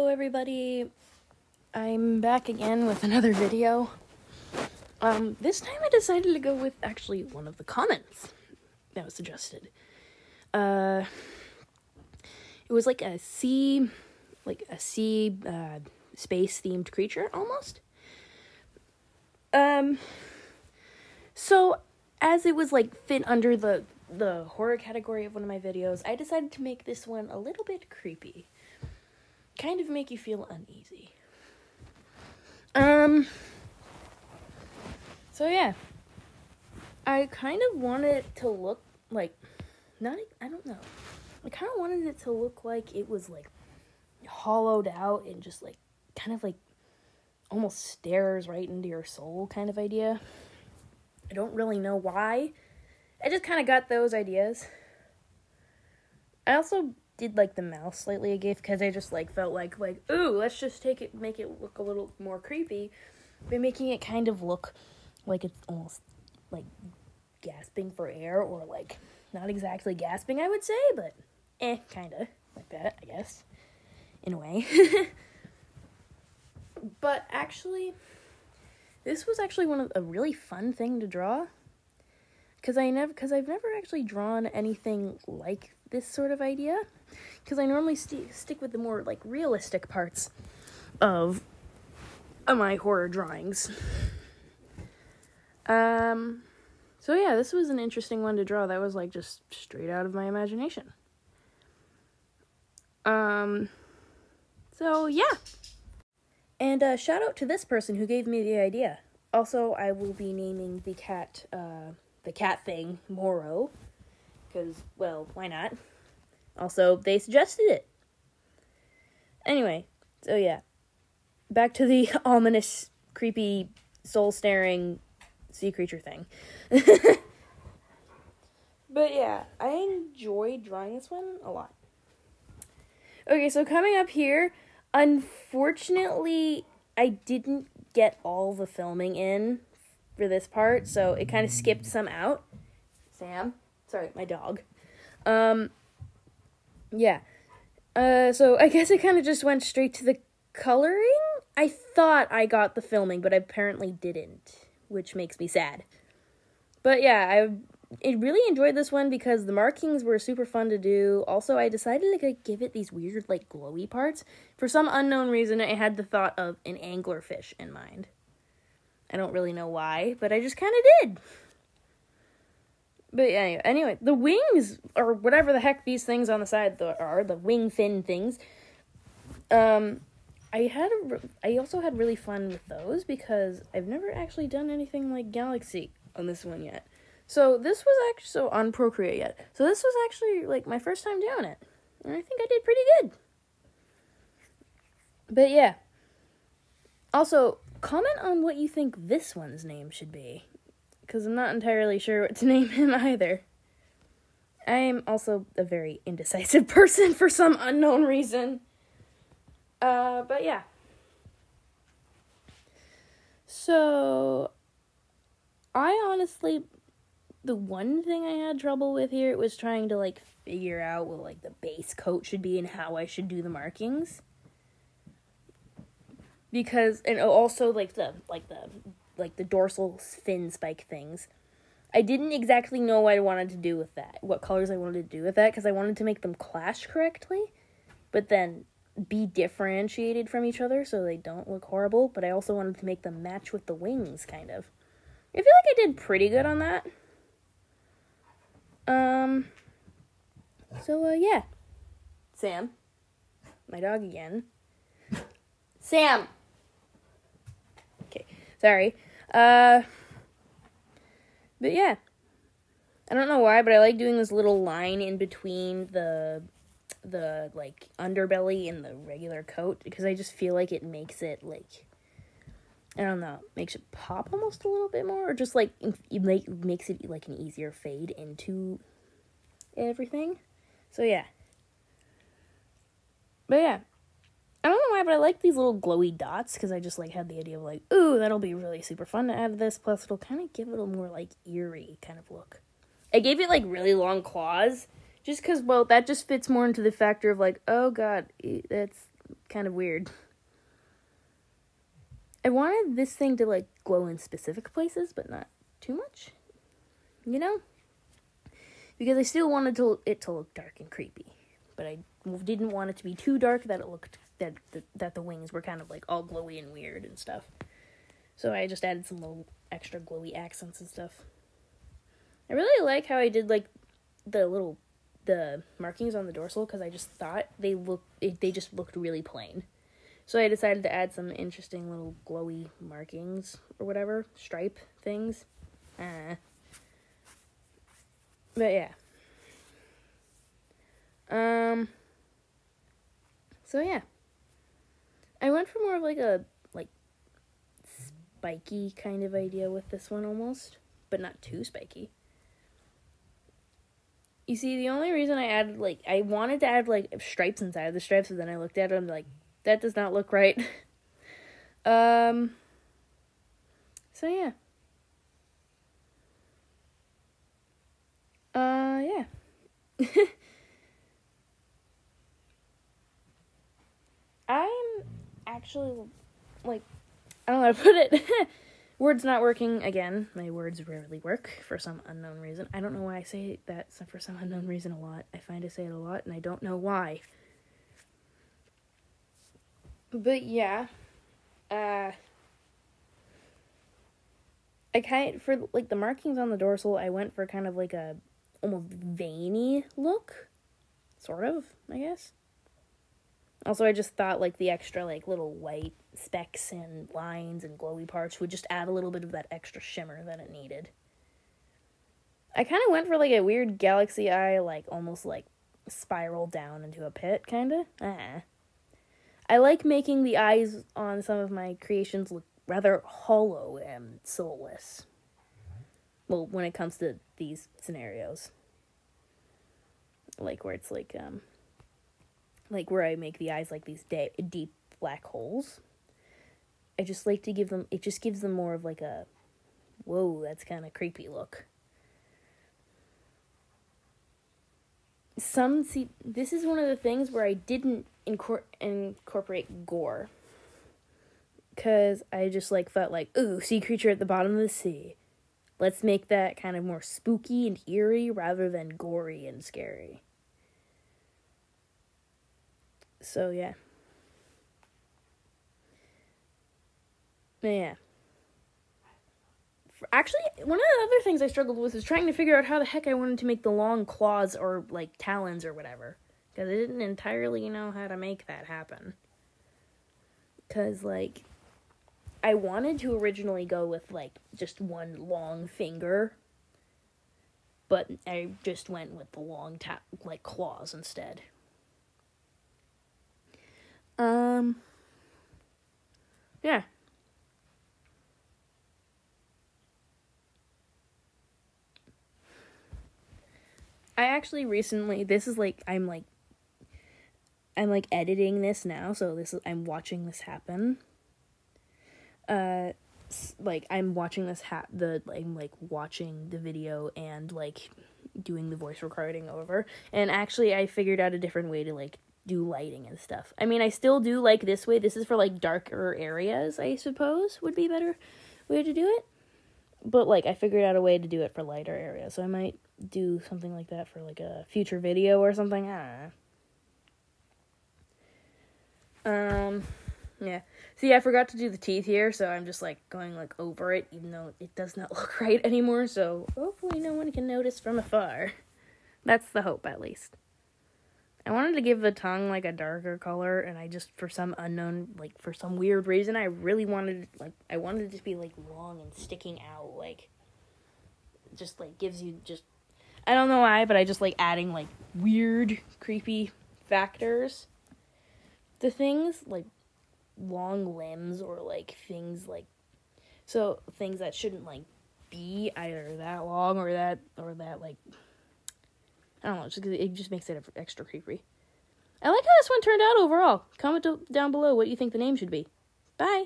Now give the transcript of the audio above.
Hello everybody, I'm back again with another video. This time I decided to go with actually one of the comments that was suggested. It was like a sea space-themed creature, almost. So as it was like fit under the horror category of one of my videos, I decided to make this one a little bit creepy. Kind of make you feel uneasy. So yeah. I kind of wanted it to look like, I don't know. I kind of wanted it to look like it was like hollowed out and just like, kind of like almost stares right into your soul kind of idea. I don't really know why. I just kind of got those ideas. I also did like the mouth slightly a gift because I just like felt like ooh, let's just make it look a little more creepy by making it kind of look like it's almost like gasping for air, or like not exactly gasping, I would say, but kind of like that, I guess, in a way. But actually, this was actually a really fun thing to draw. Because I've never actually drawn anything like this sort of idea. Because I normally stick with the more, like, realistic parts of my horror drawings. So yeah, this was an interesting one to draw. That was, like, just straight out of my imagination. So yeah. And, shout out to this person who gave me the idea. Also, I will be naming the cat thing, Moro, because, well, why not? Also, they suggested it. Anyway, so yeah, back to the ominous, creepy, soul-staring sea creature thing. But yeah, I enjoyed drawing this one a lot. Okay, so coming up here, unfortunately, I didn't get all the filming in for this part, so it kind of skipped some out. Sam? Sorry, my dog. Yeah. So I guess it kind of just went straight to the coloring? I thought I got the filming, but I apparently didn't, which makes me sad. But yeah, I really enjoyed this one because the markings were super fun to do. Also, I decided to give it these weird, like, glowy parts. For some unknown reason, I had the thought of an anglerfish in mind. I don't really know why, but I just kind of did. But yeah, anyway, the wings, or whatever the heck these things on the side are, the wing fin things, I also had really fun with those because I've never actually done anything like Galaxy on this one yet. So this was actually, so on Procreate yet. So this was actually, like, my first time doing it. And I think I did pretty good. But yeah. Also, comment on what you think this one's name should be, because I'm not entirely sure what to name him either. I'm also a very indecisive person for some unknown reason. But yeah. So, I honestly, the one thing I had trouble with here was trying to, like, figure out what, like, the base coat should be and how I should do the markings. Because, and also, like, the dorsal fin spike things. I didn't exactly know what I wanted to do with that. What colors I wanted to do with that, because I wanted to make them clash correctly, but then be differentiated from each other so they don't look horrible, but I also wanted to make them match with the wings, kind of. I feel like I did pretty good on that. So, yeah. Sam. My dog again. Sam! Okay, sorry. But yeah. I don't know why, but I like doing this little line in between the like, underbelly and the regular coat, because I just feel like it makes it, like, I don't know, makes it pop almost a little bit more, or just, like, makes it, like, an easier fade into everything. So, yeah. But, yeah. I don't know why, but I like these little glowy dots, because I just, like, had the idea of, like, ooh, that'll be really super fun to add to this, plus it'll kind of give it a more, like, eerie kind of look. I gave it, like, really long claws, just because, well, that just fits more into the factor of, like, oh, God, that's kind of weird. I wanted this thing to, like, glow in specific places, but not too much, you know? Because I still wanted it to look dark and creepy, but I didn't want it to be too dark that it looked, that the wings were kind of, like, all glowy and weird and stuff. So I just added some little extra glowy accents and stuff. I really like how I did, like, the markings on the dorsal, because I just thought they just looked really plain. So I decided to add some interesting little glowy markings or whatever, stripe things. But yeah. So yeah. I went for more of like a spiky kind of idea with this one almost, but not too spiky. You see, the only reason I wanted to add like stripes inside the stripes, and then I looked at it and I'm like, that does not look right. So yeah. Yeah. I'm actually, like, I don't know how to put it. Words not working again. My words rarely work for some unknown reason. I don't know why I say that for some unknown reason a lot. I find I say it a lot, and I don't know why. But yeah, for like the markings on the dorsal, I went for kind of like a almost veiny look, sort of, I guess. Also, I just thought like the extra like little white specks and lines and glowy parts would just add a little bit of that extra shimmer that it needed. I kind of went for like a weird galaxy eye, like almost like spiral down into a pit, kind of. I like making the eyes on some of my creations look rather hollow and soulless. Well, when it comes to these scenarios. Like where it's like where I make the eyes like these deep black holes. I just like to give them, it just gives them more of like a, whoa, that's kind of creepy look. This is one of the things where I didn't incorporate gore. Because I just like felt like, ooh, sea creature at the bottom of the sea. Let's make that kind of more spooky and eerie rather than gory and scary. So, yeah. Yeah. Actually, one of the other things I struggled with is trying to figure out how the heck I wanted to make the long claws or, like, talons or whatever. Because I didn't entirely know how to make that happen. Because, like, I wanted to originally go with, like, just one long finger. But I just went with the long, claws instead. Yeah. I actually recently, this is like, I'm editing this now, so I'm watching this happen. I'm watching this I'm watching the video and like doing the voice recording over, and actually I figured out a different way to like do lighting and stuff. I mean, I still do like this way. This is for like darker areas, I suppose, would be a better way to do it. But like I figured out a way to do it for lighter areas, so I might do something like that for like a future video or something. I don't know. Yeah. See, I forgot to do the teeth here, so I'm just, like, going, like, over it, even though it does not look right anymore, so hopefully no one can notice from afar. That's the hope, at least. I wanted to give the tongue, like, a darker color, and I just, for some unknown, like, for some weird reason, I really wanted, like, I wanted it to be, like, long and sticking out, like, just, like, gives you just, I don't know why, but I just like adding, like, weird, creepy factors to things, like, long limbs or like things that shouldn't like be either that long or that like, I don't know, it just makes it extra creepy. I like how this one turned out overall. Comment down below what you think the name should be. Bye.